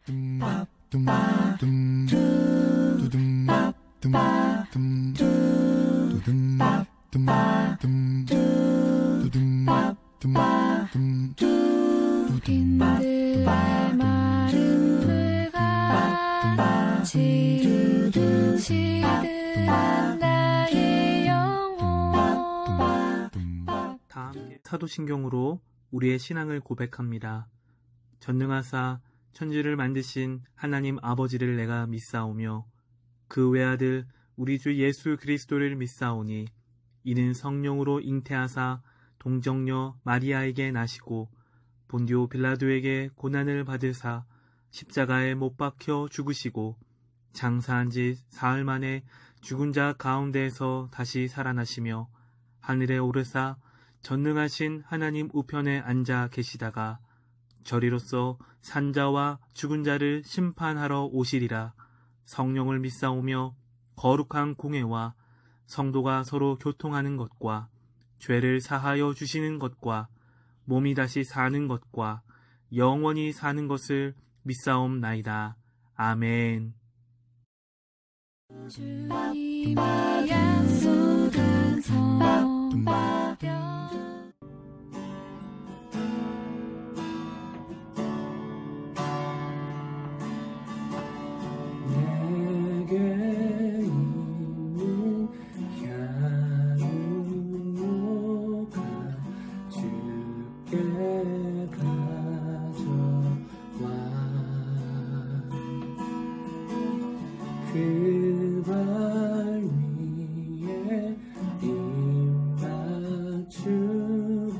그대 마른 물과 지르듯이 나의 영혼. 다 함께 사도신경으로 우리의 신앙을 고백합니다. 전능하사 천지를 만드신 하나님 아버지를 내가 믿사오며 그 외아들 우리 주 예수 그리스도를 믿사오니 이는 성령으로 잉태하사 동정녀 마리아에게 나시고 본디오 빌라도에게 고난을 받으사 십자가에 못 박혀 죽으시고 장사한 지 사흘 만에 죽은 자 가운데에서 다시 살아나시며 하늘에 오르사 전능하신 하나님 우편에 앉아 계시다가 저리로서 산자와 죽은 자를 심판하러 오시리라. 성령을 믿사오며 거룩한 공회와 성도가 서로 교통하는 것과 죄를 사하여 주시는 것과 몸이 다시 사는 것과 영원히 사는 것을 믿사옵나이다. 아멘. 주님이 약속한 성령 내게 있는 향유가 주께 가져와 그 발 위에 입 맞추고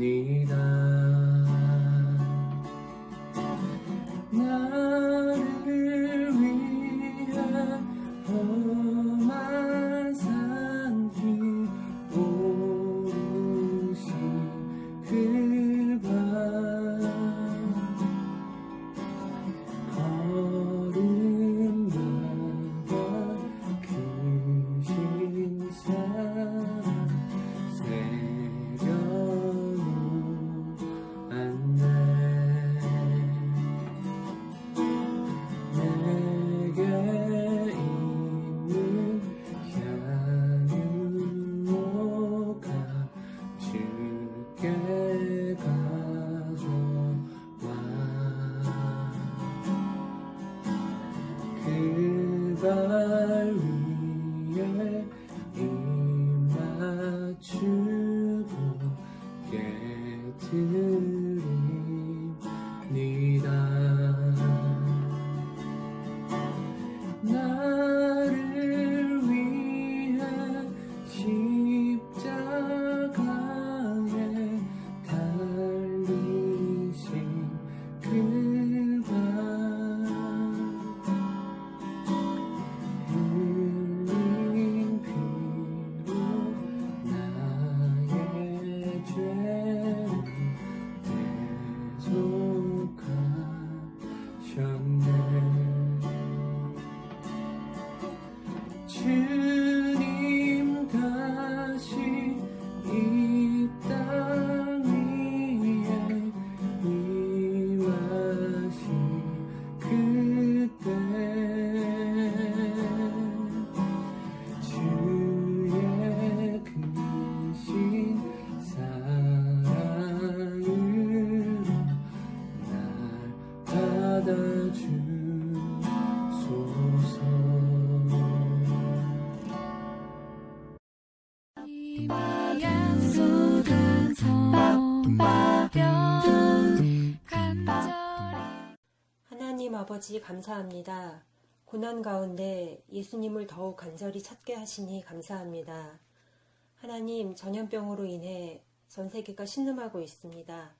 깨드립니다. 나를 위한 험한 산 길 오르신 그 발 걸음마다 크신 사랑 새겨놓았네. 내게 있는 향유가 주께 가져와 그 발 위에 입 맞추고 깨드립니다. 나를 위한 십자가에 달리신 그 발 흘린 피로 나의 죄를 대속하셨네. 주님 다시 이 땅 위에 임하신 그때 주의 크신 사랑으로 날 받아주소서. 약속한 성령 간절히. 하나님 아버지 감사합니다. 고난 가운데 예수님을 더욱 간절히 찾게 하시니 감사합니다. 하나님, 전염병으로 인해 전 세계가 신음하고 있습니다.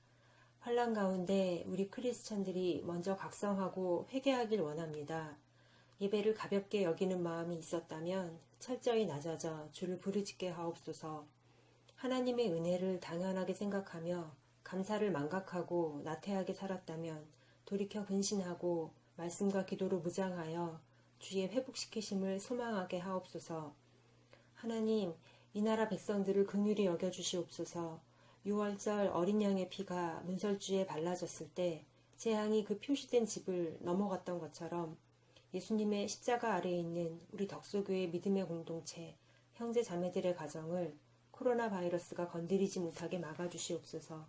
환난 가운데 우리 크리스찬들이 먼저 각성하고 회개하길 원합니다. 예배를 가볍게 여기는 마음이 있었다면 철저히 낮아져 주를 부르짖게 하옵소서. 하나님의 은혜를 당연하게 생각하며 감사를 망각하고 나태하게 살았다면 돌이켜 근신하고 말씀과 기도로 무장하여 주의 회복시키심을 소망하게 하옵소서. 하나님, 이 나라 백성들을 긍휼히 여겨주시옵소서. 유월절 어린 양의 피가 문설주에 발라졌을 때 재앙이 그 표시된 집을 넘어갔던 것처럼 예수님의 십자가 아래에 있는 우리 덕소교회 믿음의 공동체, 형제 자매들의 가정을 코로나 바이러스가 건드리지 못하게 막아주시옵소서.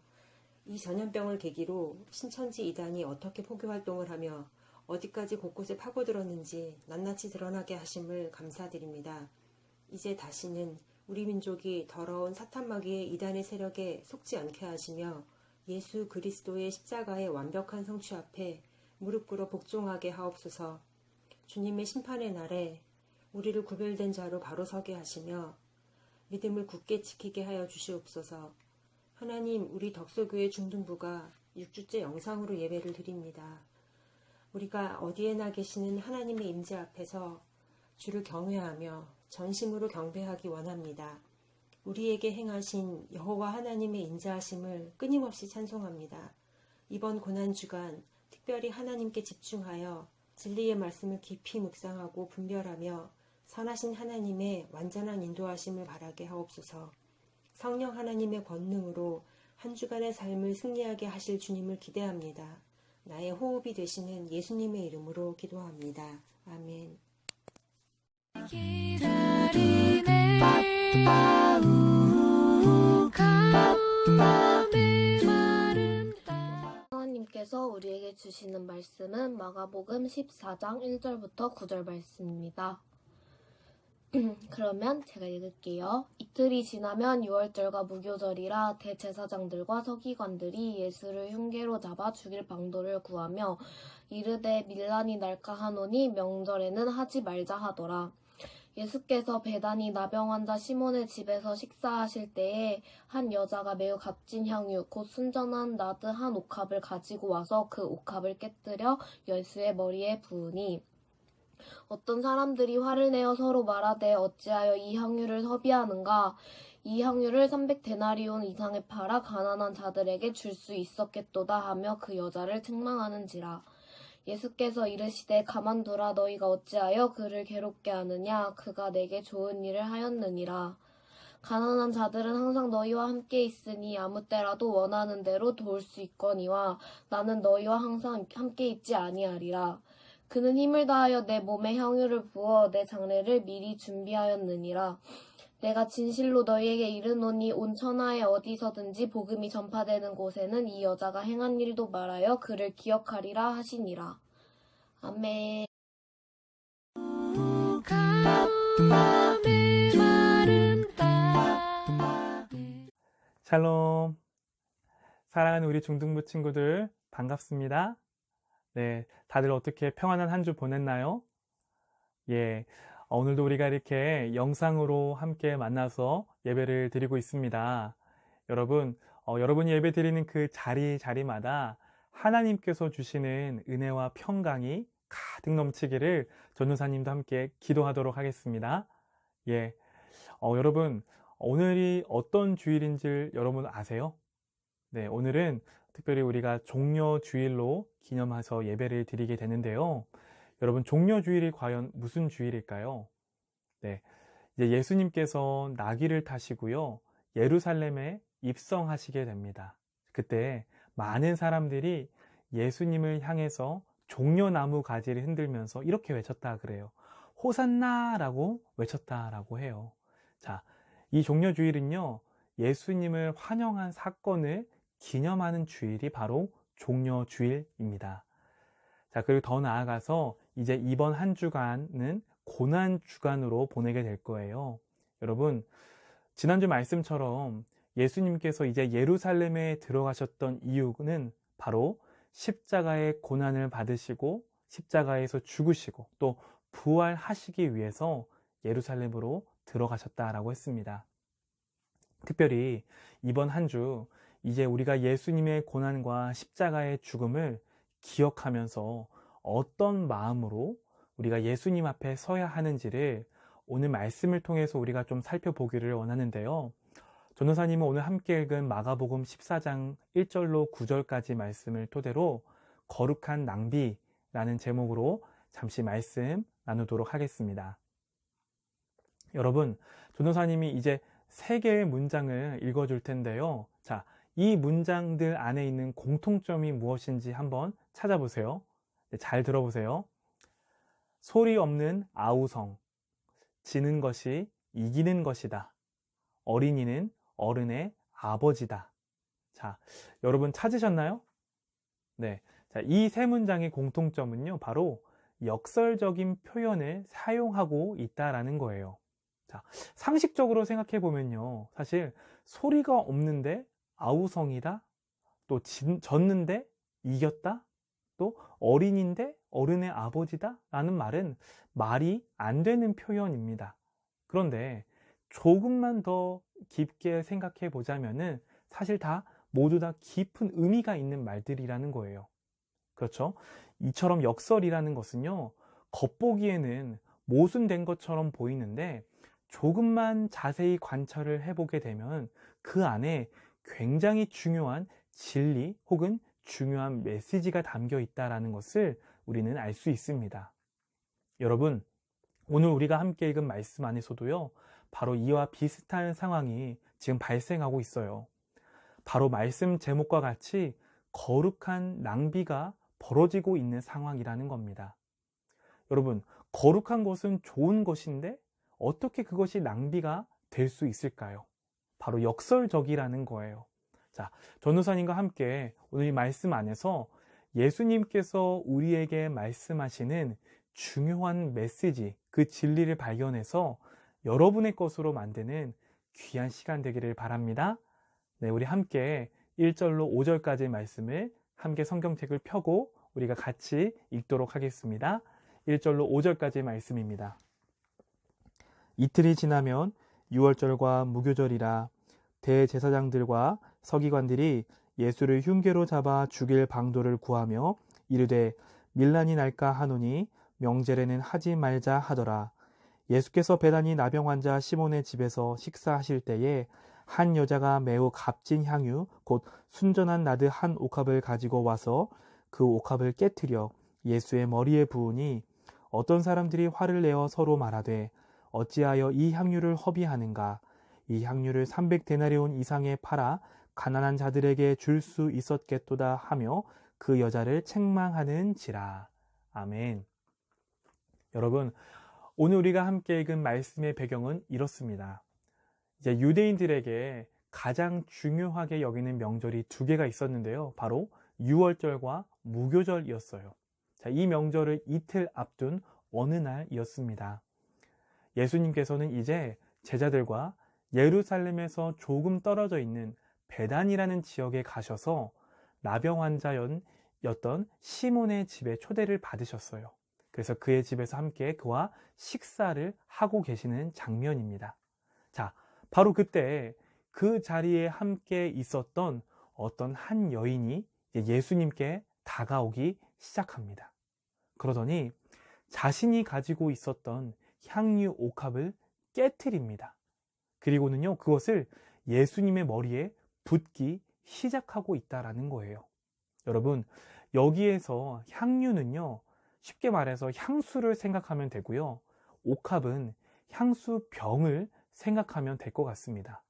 이 전염병을 계기로 신천지 이단이 어떻게 포교 활동을 하며 어디까지 곳곳에 파고들었는지 낱낱이 드러나게 하심을 감사드립니다. 이제 다시는 우리 민족이 더러운 사탄마귀의 이단의 세력에 속지 않게 하시며 예수 그리스도의 십자가의 완벽한 성취 앞에 무릎 꿇어 복종하게 하옵소서. 주님의 심판의 날에 우리를 구별된 자로 바로 서게 하시며 믿음을 굳게 지키게 하여 주시옵소서. 하나님, 우리 덕소교회 중등부가 6주째 영상으로 예배를 드립니다. 우리가 어디에나 계시는 하나님의 임재 앞에서 주를 경외하며 전심으로 경배하기 원합니다. 우리에게 행하신 여호와 하나님의 인자하심을 끊임없이 찬송합니다. 이번 고난주간 특별히 하나님께 집중하여 진리의 말씀을 깊이 묵상하고 분별하며 선하신 하나님의 완전한 인도하심을 바라게 하옵소서. 성령 하나님의 권능으로 한 주간의 삶을 승리하게 하실 주님을 기대합니다. 나의 호흡이 되시는 예수님의 이름으로 기도합니다. 아멘. 기다리네 강남의 마른 땅. 하나님께서 우리에게 주시는 말씀은 마가복음 14장 1절부터 9절 말씀입니다. 그러면 제가 읽을게요. 이틀이 지나면 유월절과 무교절이라 대제사장들과 서기관들이 예수를 흉계로 잡아 죽일 방도를 구하며 이르되 밀란이 날까 하노니 명절에는 하지 말자 하더라. 예수께서 베다니 나병 환자 시몬의 집에서 식사하실 때에 한 여자가 매우 값진 향유 곧 순전한 나드 한 옥합을 가지고 와서 그 옥합을 깨뜨려 예수의 머리에 부으니 어떤 사람들이 화를 내어 서로 말하되 어찌하여 이 향유를 허비하는가? 이 향유를 300데나리온 이상에 팔아 가난한 자들에게 줄 수 있었겠도다 하며 그 여자를 책망하는지라. 예수께서 이르시되 가만두라. 너희가 어찌하여 그를 괴롭게 하느냐? 그가 내게 좋은 일을 하였느니라. 가난한 자들은 항상 너희와 함께 있으니 아무 때라도 원하는 대로 도울 수 있거니와 나는 너희와 항상 함께 있지 아니하리라. 그는 힘을 다하여 내 몸에 향유를 부어 내 장례를 미리 준비하였느니라. 내가 진실로 너희에게 이르노니 온 천하에 어디서든지 복음이 전파되는 곳에는 이 여자가 행한 일도 말하여 그를 기억하리라 하시니라. 아멘. 강남의 마른 땅. 샬롬. 사랑하는 우리 중등부 친구들 반갑습니다. 네, 다들 어떻게 평안한 한 주 보냈나요? 예, 오늘도 우리가 이렇게 영상으로 함께 만나서 예배를 드리고 있습니다. 여러분, 여러분이 예배 드리는 그 자리마다 하나님께서 주시는 은혜와 평강이 가득 넘치기를 전도사님도 함께 기도하도록 하겠습니다. 예, 여러분, 오늘이 어떤 주일인지 여러분 아세요? 네, 오늘은 특별히 우리가 종려주일로 기념해서 예배를 드리게 되는데요. 여러분, 종려주일이 과연 무슨 주일일까요? 네, 이제 예수님께서 나귀를 타시고요, 예루살렘에 입성하시게 됩니다. 그때 많은 사람들이 예수님을 향해서 종려나무 가지를 흔들면서 이렇게 외쳤다 그래요. 호산나라고 외쳤다라고 해요. 자, 이 종려주일은요, 예수님을 환영한 사건을 기념하는 주일이 바로 종려주일입니다. 자, 그리고 더 나아가서 이제 이번 한 주간은 고난주간으로 보내게 될 거예요. 여러분, 지난주 말씀처럼 예수님께서 이제 예루살렘에 들어가셨던 이유는 바로 십자가의 고난을 받으시고 십자가에서 죽으시고 또 부활하시기 위해서 예루살렘으로 들어가셨다라고 했습니다. 특별히 이번 한 주 이제 우리가 예수님의 고난과 십자가의 죽음을 기억하면서 어떤 마음으로 우리가 예수님 앞에 서야 하는지를 오늘 말씀을 통해서 우리가 좀 살펴보기를 원하는데요. 전도사님은 오늘 함께 읽은 마가복음 14장 1절로 9절까지 말씀을 토대로 거룩한 낭비라는 제목으로 잠시 말씀 나누도록 하겠습니다. 여러분, 전도사님이 이제 3개의 문장을 읽어줄 텐데요. 자, 이 문장들 안에 있는 공통점이 무엇인지 한번 찾아보세요. 네, 잘 들어보세요. 소리 없는 아우성, 지는 것이 이기는 것이다. 어린이는 어른의 아버지다. 자, 여러분 찾으셨나요? 네. 자, 이 3문장의 공통점은요, 바로 역설적인 표현을 사용하고 있다라는 거예요. 자, 상식적으로 생각해 보면요, 사실 소리가 없는데 아우성이다, 또 졌는데 이겼다, 또 어린인데 어른의 아버지다 라는 말은 말이 안 되는 표현입니다. 그런데 조금만 더 깊게 생각해 보자면은 사실 모두 다 깊은 의미가 있는 말들이라는 거예요. 그렇죠? 이처럼 역설이라는 것은요, 겉보기에는 모순된 것처럼 보이는데 조금만 자세히 관찰을 해보게 되면 그 안에 굉장히 중요한 진리 혹은 중요한 메시지가 담겨 있다는 것을 우리는 알 수 있습니다. 여러분, 오늘 우리가 함께 읽은 말씀 안에서도요, 바로 이와 비슷한 상황이 지금 발생하고 있어요. 바로 말씀 제목과 같이 거룩한 낭비가 벌어지고 있는 상황이라는 겁니다. 여러분, 거룩한 것은 좋은 것인데 어떻게 그것이 낭비가 될 수 있을까요? 바로 역설적이라는 거예요. 자, 전도사님과 함께 오늘 이 말씀 안에서 예수님께서 우리에게 말씀하시는 중요한 메시지, 그 진리를 발견해서 여러분의 것으로 만드는 귀한 시간 되기를 바랍니다. 네, 우리 함께 1절로 5절까지의 말씀을 함께 성경책을 펴고 우리가 같이 읽도록 하겠습니다. 1절로 5절까지의 말씀입니다. 이틀이 지나면 유월절과 무교절이라 대제사장들과 서기관들이 예수를 흉계로 잡아 죽일 방도를 구하며 이르되 밀란이 날까 하노니 명제례는 하지 말자 하더라. 예수께서 베다니 나병 환자 시몬의 집에서 식사하실 때에 한 여자가 매우 값진 향유 곧 순전한 나드 한 옥합을 가지고 와서 그 옥합을 깨트려 예수의 머리에 부으니 어떤 사람들이 화를 내어 서로 말하되 어찌하여 이 향유를 허비하는가? 이 향유를 300데나리온 이상에 팔아 가난한 자들에게 줄 수 있었겠도다 하며 그 여자를 책망하는지라. 아멘. 여러분, 오늘 우리가 함께 읽은 말씀의 배경은 이렇습니다. 이제 유대인들에게 가장 중요하게 여기는 명절이 2개가 있었는데요. 바로 유월절과 무교절이었어요. 자, 이 명절을 이틀 앞둔 어느 날이었습니다. 예수님께서는 이제 제자들과 예루살렘에서 조금 떨어져 있는 베단이라는 지역에 가셔서 나병 환자였던 시몬의 집에 초대를 받으셨어요. 그래서 그의 집에서 함께 그와 식사를 하고 계시는 장면입니다. 자, 바로 그때 그 자리에 함께 있었던 어떤 한 여인이 예수님께 다가오기 시작합니다. 그러더니 자신이 가지고 있었던 향유 옥합을 깨트립니다. 그리고는요, 그것을 예수님의 머리에 붓기 시작하고 있다라는 거예요. 여러분, 여기에서 향유는요, 쉽게 말해서 향수를 생각하면 되고요. 옥합은 향수병을 생각하면 될 것 같습니다.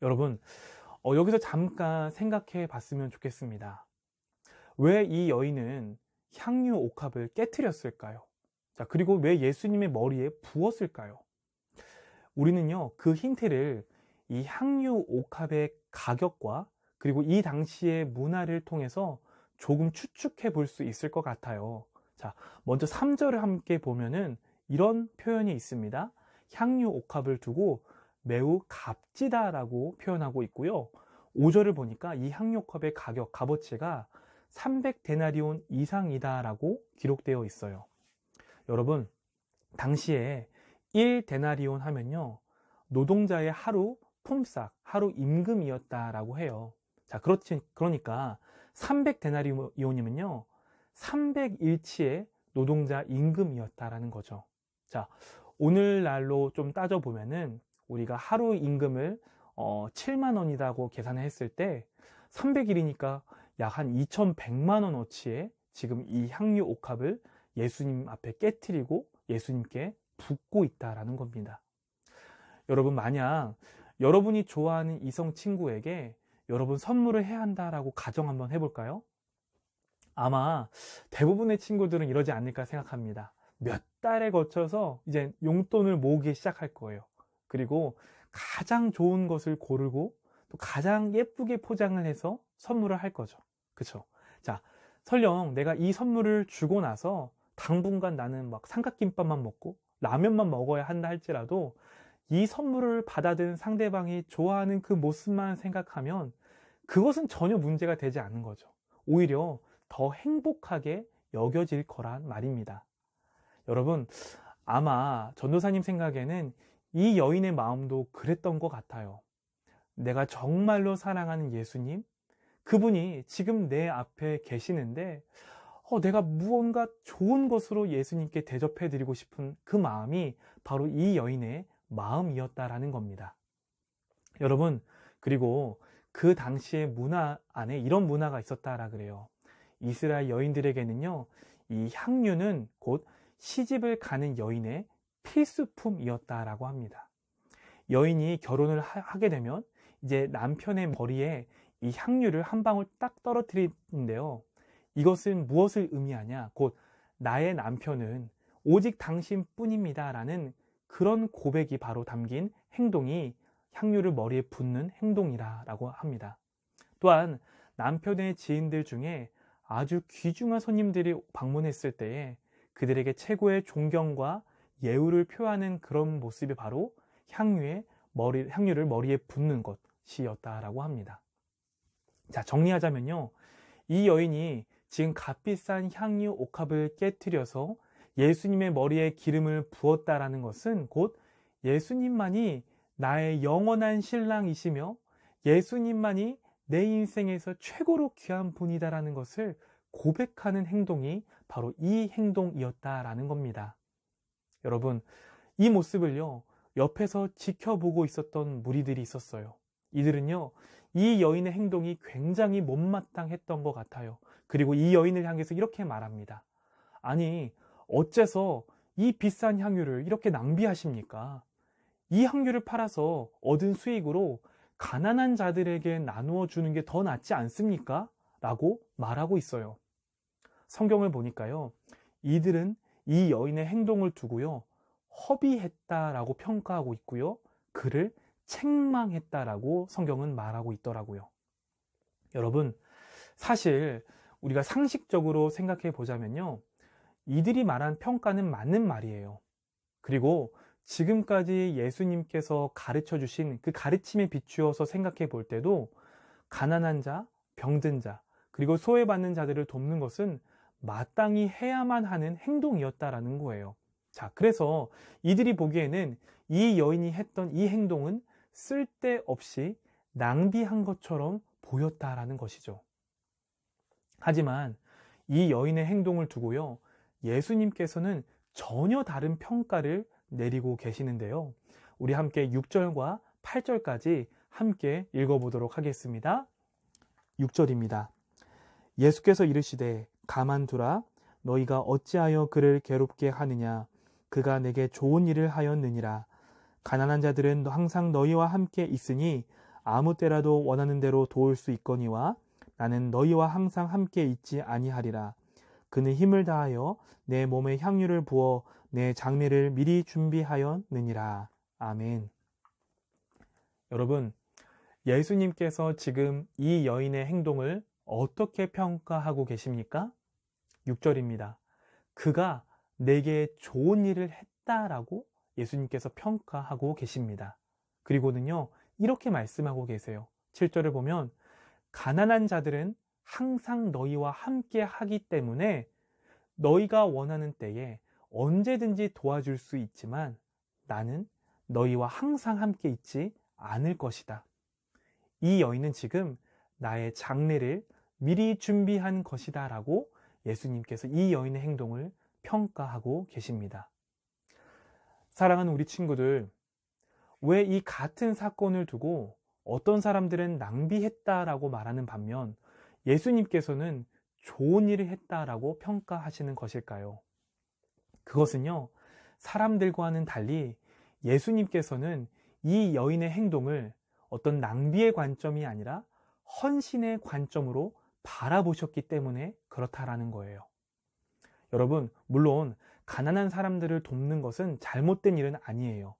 여러분, 여기서 잠깐 생각해 봤으면 좋겠습니다. 왜 이 여인은 향유 옥합을 깨트렸을까요? 자, 그리고 왜 예수님의 머리에 부었을까요? 우리는요, 그 힌트를 이 향유 옥합의 가격과 그리고 이 당시의 문화를 통해서 조금 추측해 볼 수 있을 것 같아요. 자, 먼저 3절을 함께 보면은 이런 표현이 있습니다. 향유 옥합을 두고 매우 값지다라고 표현하고 있고요. 5절을 보니까 이 향유 옥합의 가격, 값어치가 300데나리온 이상이다라고 기록되어 있어요. 여러분, 당시에 1데나리온 하면요, 노동자의 하루 품삯, 하루 임금이었다라고 해요. 자, 그러니까 300데나리온이면요, 300일치의 노동자 임금이었다라는 거죠. 자, 오늘날로 좀 따져보면은 우리가 하루 임금을 7만 원이라고 계산을 했을 때 300일이니까 약 한 2,100만 원어치의 지금 이 향유 옥합을 예수님 앞에 깨트리고 예수님께 붓고 있다라는 겁니다. 여러분, 만약 여러분이 좋아하는 이성 친구에게 여러분 선물을 해야 한다라고 가정 한번 해볼까요? 아마 대부분의 친구들은 이러지 않을까 생각합니다. 몇 달에 거쳐서 이제 용돈을 모으기 시작할 거예요. 그리고 가장 좋은 것을 고르고 또 가장 예쁘게 포장을 해서 선물을 할 거죠. 그쵸? 자, 설령 내가 이 선물을 주고 나서 당분간 나는 막 삼각김밥만 먹고 라면만 먹어야 한다 할지라도 이 선물을 받아든 상대방이 좋아하는 그 모습만 생각하면 그것은 전혀 문제가 되지 않는 거죠. 오히려 더 행복하게 여겨질 거란 말입니다. 여러분, 아마 전도사님 생각에는 이 여인의 마음도 그랬던 것 같아요. 내가 정말로 사랑하는 예수님, 그분이 지금 내 앞에 계시는데 내가 무언가 좋은 것으로 예수님께 대접해드리고 싶은 그 마음이 바로 이 여인의 마음이었다라는 겁니다. 여러분, 그리고 그 당시의 문화 안에 이런 문화가 있었다라 그래요. 이스라엘 여인들에게는요, 이 향유는 곧 시집을 가는 여인의 필수품이었다라고 합니다. 여인이 결혼을 하게 되면 이제 남편의 머리에 이 향유를 한 방울 딱 떨어뜨리는데요. 이것은 무엇을 의미하냐? 곧 나의 남편은 오직 당신뿐입니다 라는 그런 고백이 바로 담긴 행동이 향유를 머리에 붓는 행동이라고 합니다. 또한 남편의 지인들 중에 아주 귀중한 손님들이 방문했을 때에 그들에게 최고의 존경과 예우를 표하는 그런 모습이 바로 향유를 머리에 붓는 것이었다라고 합니다. 자, 정리하자면요. 이 여인이 지금 값비싼 향유 옥합을 깨트려서 예수님의 머리에 기름을 부었다라는 것은 곧 예수님만이 나의 영원한 신랑이시며 예수님만이 내 인생에서 최고로 귀한 분이다라는 것을 고백하는 행동이 바로 이 행동이었다라는 겁니다. 여러분, 이 모습을요, 옆에서 지켜보고 있었던 무리들이 있었어요. 이들은요, 이 여인의 행동이 굉장히 못마땅했던 것 같아요. 그리고 이 여인을 향해서 이렇게 말합니다. 아니, 어째서 이 비싼 향유를 이렇게 낭비하십니까? 이 향유를 팔아서 얻은 수익으로 가난한 자들에게 나누어 주는 게 더 낫지 않습니까? 라고 말하고 있어요. 성경을 보니까요, 이들은 이 여인의 행동을 두고요, 허비했다라고 평가하고 있고요, 그를 책망했다라고 성경은 말하고 있더라고요. 여러분, 사실 우리가 상식적으로 생각해 보자면요, 이들이 말한 평가는 맞는 말이에요. 그리고 지금까지 예수님께서 가르쳐 주신 그 가르침에 비추어서 생각해 볼 때도 가난한 자, 병든 자, 그리고 소외받는 자들을 돕는 것은 마땅히 해야만 하는 행동이었다라는 거예요. 자, 그래서 이들이 보기에는 이 여인이 했던 이 행동은 쓸데없이 낭비한 것처럼 보였다라는 것이죠. 하지만 이 여인의 행동을 두고요, 예수님께서는 전혀 다른 평가를 내리고 계시는데요. 우리 함께 6절과 8절까지 함께 읽어보도록 하겠습니다. 6절입니다. 예수께서 이르시되 가만두라. 너희가 어찌하여 그를 괴롭게 하느냐. 그가 내게 좋은 일을 하였느니라. 가난한 자들은 항상 너희와 함께 있으니 아무 때라도 원하는 대로 도울 수 있거니와 나는 너희와 항상 함께 있지 아니하리라. 그는 힘을 다하여 내 몸에 향유를 부어 내 장례를 미리 준비하였느니라. 아멘. 여러분, 예수님께서 지금 이 여인의 행동을 어떻게 평가하고 계십니까? 6절입니다. 그가 내게 좋은 일을 했다라고 예수님께서 평가하고 계십니다. 그리고는요, 이렇게 말씀하고 계세요. 7절을 보면 가난한 자들은 항상 너희와 함께 하기 때문에 너희가 원하는 때에 언제든지 도와줄 수 있지만 나는 너희와 항상 함께 있지 않을 것이다. 이 여인은 지금 나의 장례를 미리 준비한 것이다 라고 예수님께서 이 여인의 행동을 평가하고 계십니다. 사랑하는 우리 친구들, 왜 이 같은 사건을 두고 어떤 사람들은 낭비했다라고 말하는 반면 예수님께서는 좋은 일을 했다라고 평가하시는 것일까요? 그것은요, 사람들과는 달리 예수님께서는 이 여인의 행동을 어떤 낭비의 관점이 아니라 헌신의 관점으로 바라보셨기 때문에 그렇다라는 거예요. 여러분, 물론 가난한 사람들을 돕는 것은 잘못된 일은 아니에요.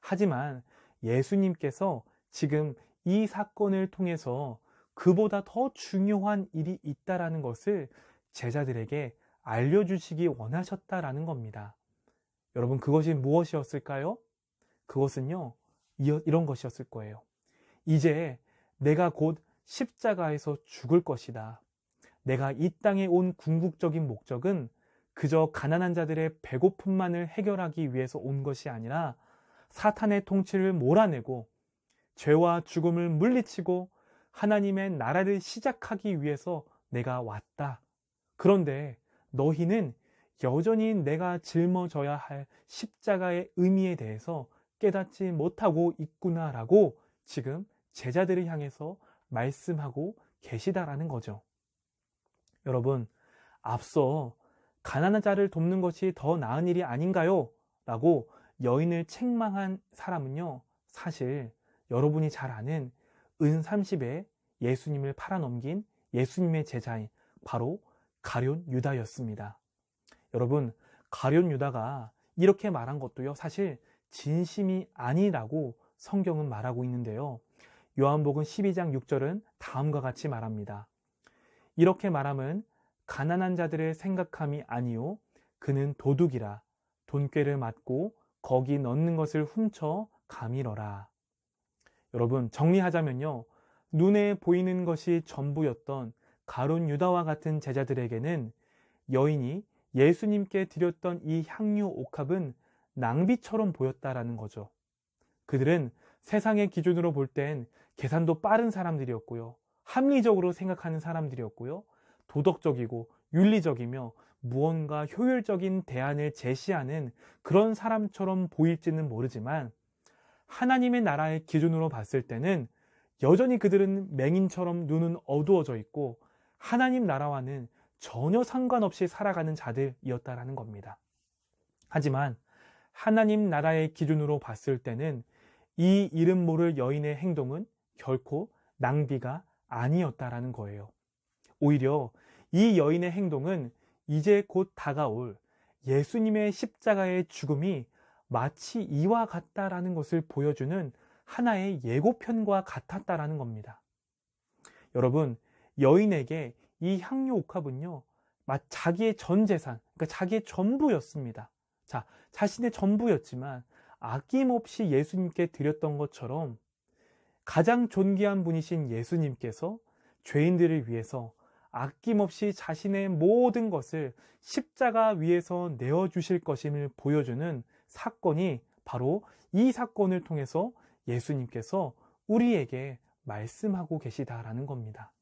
하지만 예수님께서 지금 이 사건을 통해서 그보다 더 중요한 일이 있다라는 것을 제자들에게 알려주시기 원하셨다라는 겁니다. 여러분, 그것이 무엇이었을까요? 그것은요, 이런 것이었을 거예요. 이제 내가 곧 십자가에서 죽을 것이다. 내가 이 땅에 온 궁극적인 목적은 그저 가난한 자들의 배고픔만을 해결하기 위해서 온 것이 아니라 사탄의 통치를 몰아내고 죄와 죽음을 물리치고 하나님의 나라를 시작하기 위해서 내가 왔다. 그런데 너희는 여전히 내가 짊어져야 할 십자가의 의미에 대해서 깨닫지 못하고 있구나라고 지금 제자들을 향해서 말씀하고 계시다라는 거죠. 여러분, 앞서 가난한 자를 돕는 것이 더 나은 일이 아닌가요? 라고 여인을 책망한 사람은요, 사실 여러분이 잘 아는 은 30에 예수님을 팔아넘긴 예수님의 제자인 바로 가룟 유다였습니다. 여러분, 가룟 유다가 이렇게 말한 것도요, 사실 진심이 아니라고 성경은 말하고 있는데요. 요한복음 12장 6절은 다음과 같이 말합니다. 이렇게 말함은 가난한 자들의 생각함이 아니요 그는 도둑이라 돈꾀를 맞고 거기 넣는 것을 훔쳐 가밀어라. 여러분, 정리하자면요, 눈에 보이는 것이 전부였던 가룟 유다와 같은 제자들에게는 여인이 예수님께 드렸던 이 향유 옥합은 낭비처럼 보였다라는 거죠. 그들은 세상의 기준으로 볼 땐 계산도 빠른 사람들이었고요, 합리적으로 생각하는 사람들이었고요, 도덕적이고 윤리적이며 무언가 효율적인 대안을 제시하는 그런 사람처럼 보일지는 모르지만 하나님의 나라의 기준으로 봤을 때는 여전히 그들은 맹인처럼 눈은 어두워져 있고 하나님 나라와는 전혀 상관없이 살아가는 자들이었다라는 겁니다. 하지만 하나님 나라의 기준으로 봤을 때는 이 이름 모를 여인의 행동은 결코 낭비가 아니었다라는 거예요. 오히려 이 여인의 행동은 이제 곧 다가올 예수님의 십자가의 죽음이 마치 이와 같다라는 것을 보여주는 하나의 예고편과 같았다라는 겁니다. 여러분, 여인에게 이 향유 옥합은요, 자기의 전 재산, 그러니까 자기의 전부였습니다. 자, 자신의 전부였지만 아낌없이 예수님께 드렸던 것처럼 가장 존귀한 분이신 예수님께서 죄인들을 위해서 아낌없이 자신의 모든 것을 십자가 위에서 내어주실 것임을 보여주는 사건이 바로 이 사건을 통해서 예수님께서 우리에게 말씀하고 계시다라는 겁니다.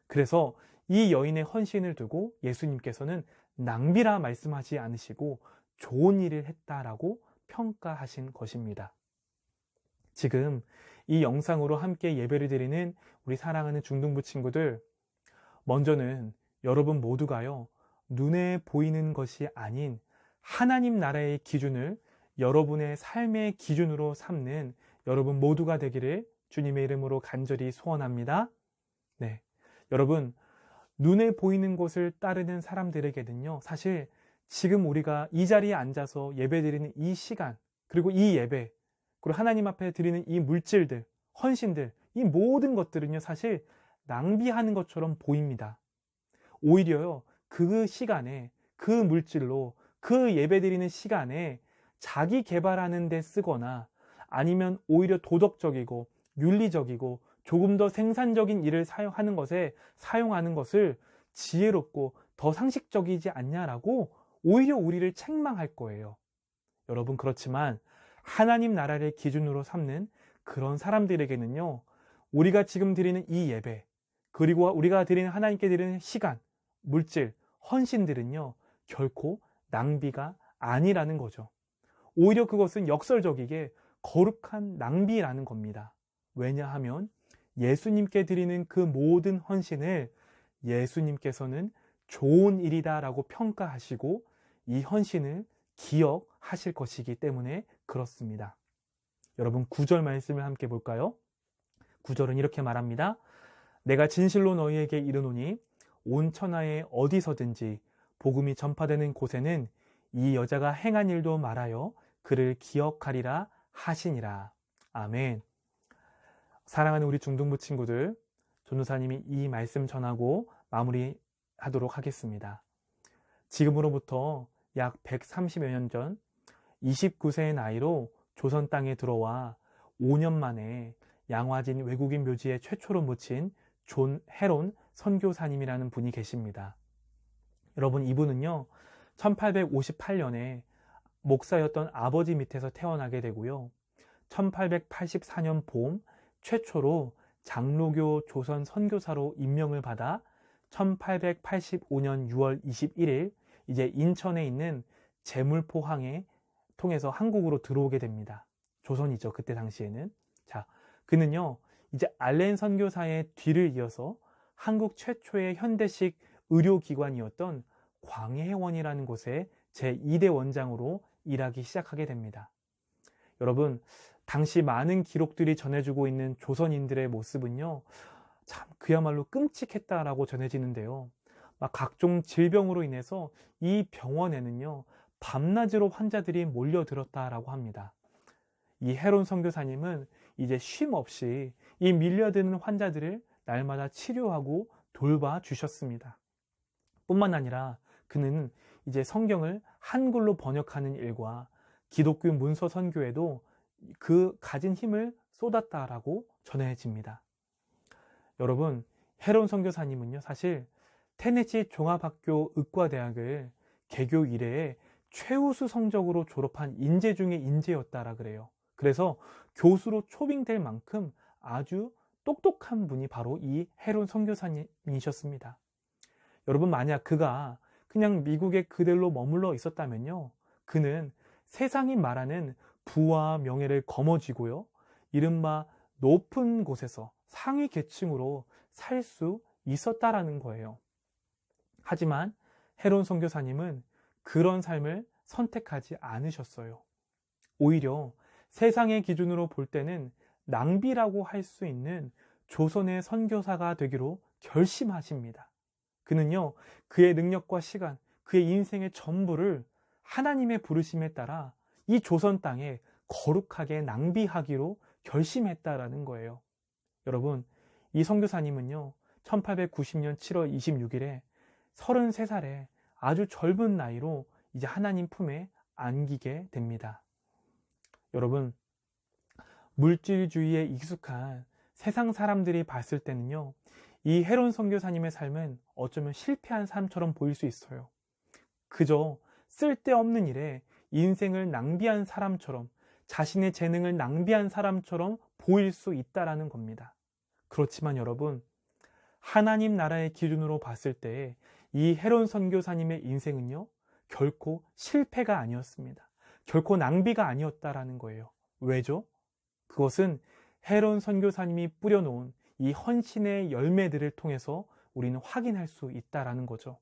그래서 이 여인의 헌신을 두고 예수님께서는 낭비라 말씀하지 않으시고 좋은 일을 했다라고 평가하신 것입니다. 지금 이 영상으로 함께 예배를 드리는 우리 사랑하는 중등부 친구들, 먼저는 여러분 모두가요, 눈에 보이는 것이 아닌 하나님 나라의 기준을 여러분의 삶의 기준으로 삼는 여러분 모두가 되기를 주님의 이름으로 간절히 소원합니다. 네, 여러분, 눈에 보이는 것을 따르는 사람들에게는요, 사실 지금 우리가 이 자리에 앉아서 예배드리는 이 시간, 그리고 이 예배, 그리고 하나님 앞에 드리는 이 물질들, 헌신들, 이 모든 것들은요, 사실 낭비하는 것처럼 보입니다. 오히려요, 그 시간에, 그 물질로, 그 예배드리는 시간에 자기 개발하는 데 쓰거나 아니면 오히려 도덕적이고 윤리적이고 조금 더 생산적인 일을 사용하는 것에 사용하는 것을 지혜롭고 더 상식적이지 않냐라고 오히려 우리를 책망할 거예요. 여러분, 그렇지만 하나님 나라를 기준으로 삼는 그런 사람들에게는요, 우리가 지금 드리는 이 예배, 그리고 우리가 드리는 하나님께 드리는 시간, 물질, 헌신들은요, 결코 낭비가 아니라는 거죠. 오히려 그것은 역설적이게 거룩한 낭비라는 겁니다. 왜냐하면 예수님께 드리는 그 모든 헌신을 예수님께서는 좋은 일이다라고 평가하시고 이 헌신을 기억하실 것이기 때문에 그렇습니다. 여러분 9절 말씀을 함께 볼까요? 9절은 이렇게 말합니다. 내가 진실로 너희에게 이르노니 온 천하에 어디서든지 복음이 전파되는 곳에는 이 여자가 행한 일도 말하여 그를 기억하리라 하시니라. 아멘. 사랑하는 우리 중등부 친구들, 전도사님이 이 말씀 전하고 마무리하도록 하겠습니다. 지금으로부터 약 130여 년 전 29세의 나이로 조선 땅에 들어와 5년 만에 양화진 외국인 묘지에 최초로 묻힌 존 헤론 선교사님이라는 분이 계십니다. 여러분, 이분은요 1858년에 목사였던 아버지 밑에서 태어나게 되고요, 1884년 봄 최초로 장로교 조선 선교사로 임명을 받아 1885년 6월 21일 이제 인천에 있는 제물포항에 통해서 한국으로 들어오게 됩니다. 조선이죠, 그때 당시에는. 자, 그는요 이제 알렌 선교사의 뒤를 이어서 한국 최초의 현대식 의료기관이었던 광해원이라는 곳에 제2대 원장으로 일하기 시작하게 됩니다. 여러분, 당시 많은 기록들이 전해주고 있는 조선인들의 모습은요 참 그야말로 끔찍했다라고 전해지는데요, 막 각종 질병으로 인해서 이 병원에는요 밤낮으로 환자들이 몰려들었다라고 합니다. 이 헤론 선교사님은 이제 쉼 없이 이 밀려드는 환자들을 날마다 치료하고 돌봐 주셨습니다. 뿐만 아니라 그는 이제 성경을 한글로 번역하는 일과 기독교 문서 선교에도 그 가진 힘을 쏟았다라고 전해집니다. 여러분, 헤론 선교사님은요 사실 테네시 종합학교 의과대학을 개교 이래에 최우수 성적으로 졸업한 인재 중에 인재였다라 그래요. 그래서 교수로 초빙될 만큼 아주 똑똑한 분이 바로 이 헤론 선교사님이셨습니다. 여러분, 만약 그가 그냥 미국에 그대로 머물러 있었다면요, 그는 세상이 말하는 부와 명예를 거머쥐고요, 이른바 높은 곳에서 상위 계층으로 살 수 있었다라는 거예요. 하지만 헤론 선교사님은 그런 삶을 선택하지 않으셨어요. 오히려 세상의 기준으로 볼 때는 낭비라고 할 수 있는 조선의 선교사가 되기로 결심하십니다. 그는요 그의 능력과 시간, 그의 인생의 전부를 하나님의 부르심에 따라 이 조선 땅에 거룩하게 낭비하기로 결심했다라는 거예요. 여러분, 이 선교사님은요 1890년 7월 26일에 33살에 아주 젊은 나이로 이제 하나님 품에 안기게 됩니다. 여러분, 물질주의에 익숙한 세상 사람들이 봤을 때는요 이 헤론 선교사님의 삶은 어쩌면 실패한 삶처럼 보일 수 있어요. 그저 쓸데없는 일에 인생을 낭비한 사람처럼, 자신의 재능을 낭비한 사람처럼 보일 수 있다라는 겁니다. 그렇지만 여러분, 하나님 나라의 기준으로 봤을 때 이 헤론 선교사님의 인생은요 결코 실패가 아니었습니다. 결코 낭비가 아니었다라는 거예요. 왜죠? 그것은 헤론 선교사님이 뿌려놓은 이 헌신의 열매들을 통해서 우리는 확인할 수 있다라는 거죠.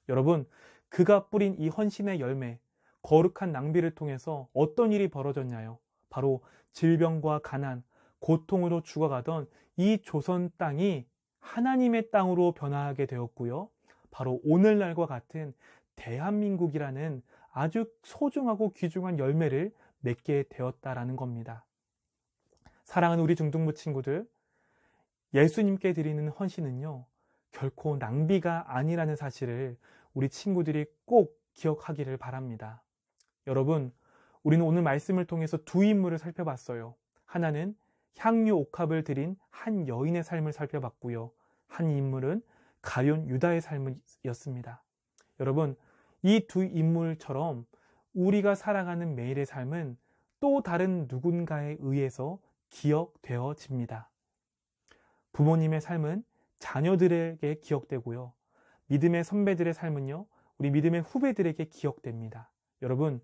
여러분, 그가 뿌린 이 헌신의 열매, 거룩한 낭비를 통해서 어떤 일이 벌어졌냐요? 바로 질병과 가난, 고통으로 죽어가던 이 조선 땅이 하나님의 땅으로 변화하게 되었고요, 바로 오늘날과 같은 대한민국이라는 아주 소중하고 귀중한 열매를 맺게 되었다라는 겁니다. 사랑하는 우리 중등부 친구들, 예수님께 드리는 헌신은요 결코 낭비가 아니라는 사실을 우리 친구들이 꼭 기억하기를 바랍니다. 여러분, 우리는 오늘 말씀을 통해서 두 인물을 살펴봤어요. 하나는 향유 옥합을 드린 한 여인의 삶을 살펴봤고요, 한 인물은 가룟 유다의 삶이었습니다. 여러분, 이 두 인물처럼 우리가 살아가는 매일의 삶은 또 다른 누군가에 의해서 기억되어집니다. 부모님의 삶은 자녀들에게 기억되고요, 믿음의 선배들의 삶은요 우리 믿음의 후배들에게 기억됩니다. 여러분,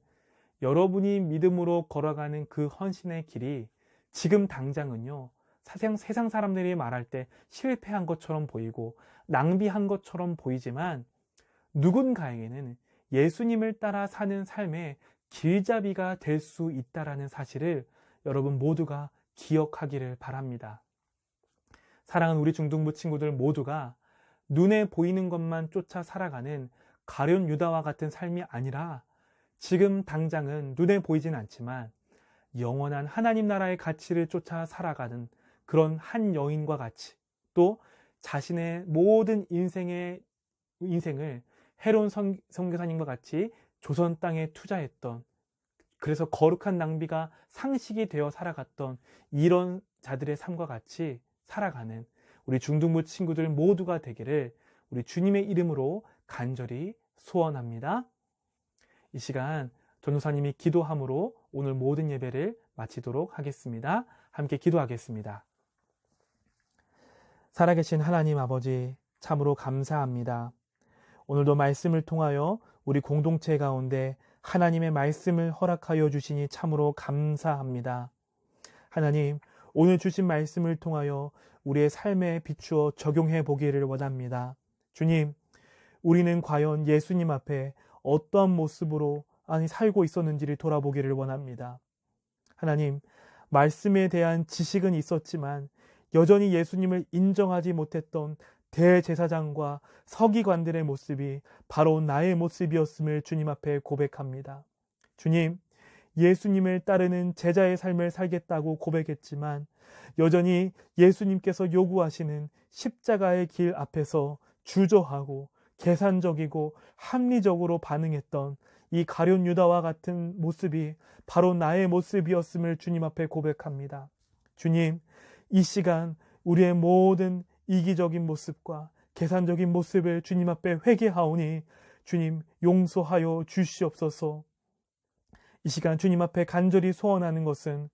여러분이 믿음으로 걸어가는 그 헌신의 길이 지금 당장은요 세상 사람들이 말할 때 실패한 것처럼 보이고 낭비한 것처럼 보이지만 누군가에게는 예수님을 따라 사는 삶의 길잡이가 될 수 있다라는 사실을 여러분 모두가 기억하기를 바랍니다. 사랑하는 우리 중등부 친구들 모두가 눈에 보이는 것만 쫓아 살아가는 가룟 유다와 같은 삶이 아니라 지금 당장은 눈에 보이진 않지만 영원한 하나님 나라의 가치를 쫓아 살아가는 그런 한 여인과 같이, 또 자신의 모든 인생을 해로운 선교사님과 같이 조선 땅에 투자했던, 그래서 거룩한 낭비가 상식이 되어 살아갔던 이런 자들의 삶과 같이 살아가는 우리 중등부 친구들 모두가 되기를 우리 주님의 이름으로 간절히 소원합니다. 이 시간 전도사님이 기도함으로 오늘 모든 예배를 마치도록 하겠습니다. 함께 기도하겠습니다. 살아계신 하나님 아버지, 참으로 감사합니다. 오늘도 말씀을 통하여 우리 공동체 가운데 하나님의 말씀을 허락하여 주시니 참으로 감사합니다. 하나님, 오늘 주신 말씀을 통하여 우리의 삶에 비추어 적용해 보기를 원합니다. 주님, 우리는 과연 예수님 앞에 어떠한 모습으로 살고 있었는지를 돌아보기를 원합니다. 하나님, 말씀에 대한 지식은 있었지만 여전히 예수님을 인정하지 못했던 대제사장과 서기관들의 모습이 바로 나의 모습이었음을 주님 앞에 고백합니다. 주님, 예수님을 따르는 제자의 삶을 살겠다고 고백했지만 여전히 예수님께서 요구하시는 십자가의 길 앞에서 주저하고 계산적이고 합리적으로 반응했던 이 가룟 유다와 같은 모습이 바로 나의 모습이었음을 주님 앞에 고백합니다. 주님, 이 시간 우리의 모든 이기적인 모습과 계산적인 모습을 주님 앞에 회개하오니 주님 용서하여 주시옵소서. 이 시간 주님 앞에 간절히 소원하는 것은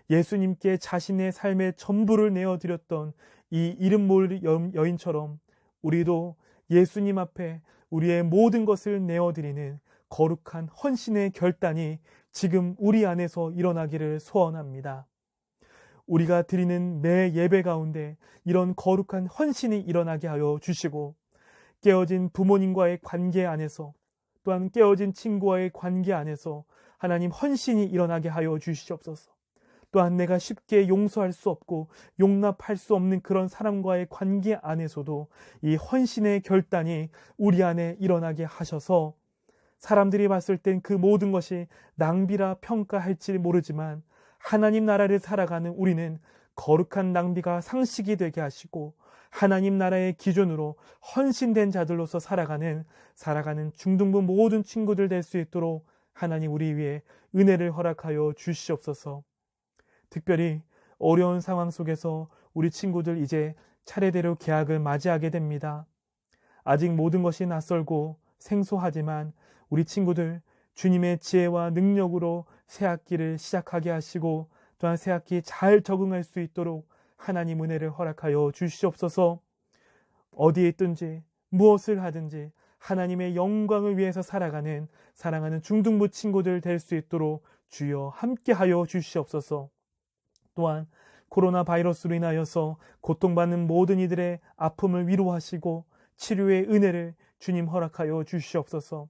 예수님께 자신의 삶의 전부를 내어드렸던 이 이름 모를 여인처럼 우리도 예수님 앞에 우리의 모든 것을 내어드리는 거룩한 헌신의 결단이 지금 우리 안에서 일어나기를 소원합니다. 우리가 드리는 매 예배 가운데 이런 거룩한 헌신이 일어나게 하여 주시고, 깨어진 부모님과의 관계 안에서, 또한 깨어진 친구와의 관계 안에서 하나님 헌신이 일어나게 하여 주시옵소서. 또한 내가 쉽게 용서할 수 없고 용납할 수 없는 그런 사람과의 관계 안에서도 이 헌신의 결단이 우리 안에 일어나게 하셔서 사람들이 봤을 땐 그 모든 것이 낭비라 평가할지 모르지만 하나님 나라를 살아가는 우리는 거룩한 낭비가 상식이 되게 하시고 하나님 나라의 기준으로 헌신된 자들로서 살아가는 중등부 모든 친구들 될 수 있도록 하나님 우리 위에 은혜를 허락하여 주시옵소서. 특별히 어려운 상황 속에서 우리 친구들 이제 차례대로 개학을 맞이하게 됩니다. 아직 모든 것이 낯설고 생소하지만 우리 친구들 주님의 지혜와 능력으로 새 학기를 시작하게 하시고 또한 새 학기 잘 적응할 수 있도록 하나님 은혜를 허락하여 주시옵소서. 어디에 있든지 무엇을 하든지 하나님의 영광을 위해서 살아가는 사랑하는 중등부 친구들 될 수 있도록 주여 함께하여 주시옵소서. 또한 코로나 바이러스로 인하여서 고통받는 모든 이들의 아픔을 위로하시고 치료의 은혜를 주님 허락하여 주시옵소서.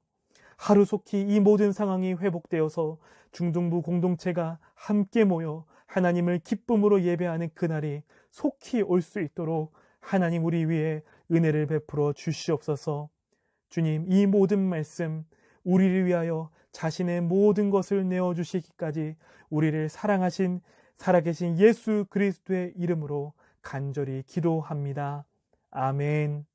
하루속히 이 모든 상황이 회복되어서 중등부 공동체가 함께 모여 하나님을 기쁨으로 예배하는 그날이 속히 올 수 있도록 하나님 우리 위에 은혜를 베풀어 주시옵소서. 주님, 이 모든 말씀 우리를 위하여 자신의 모든 것을 내어주시기까지 우리를 사랑하신 살아계신 예수 그리스도의 이름으로 간절히 기도합니다. 아멘.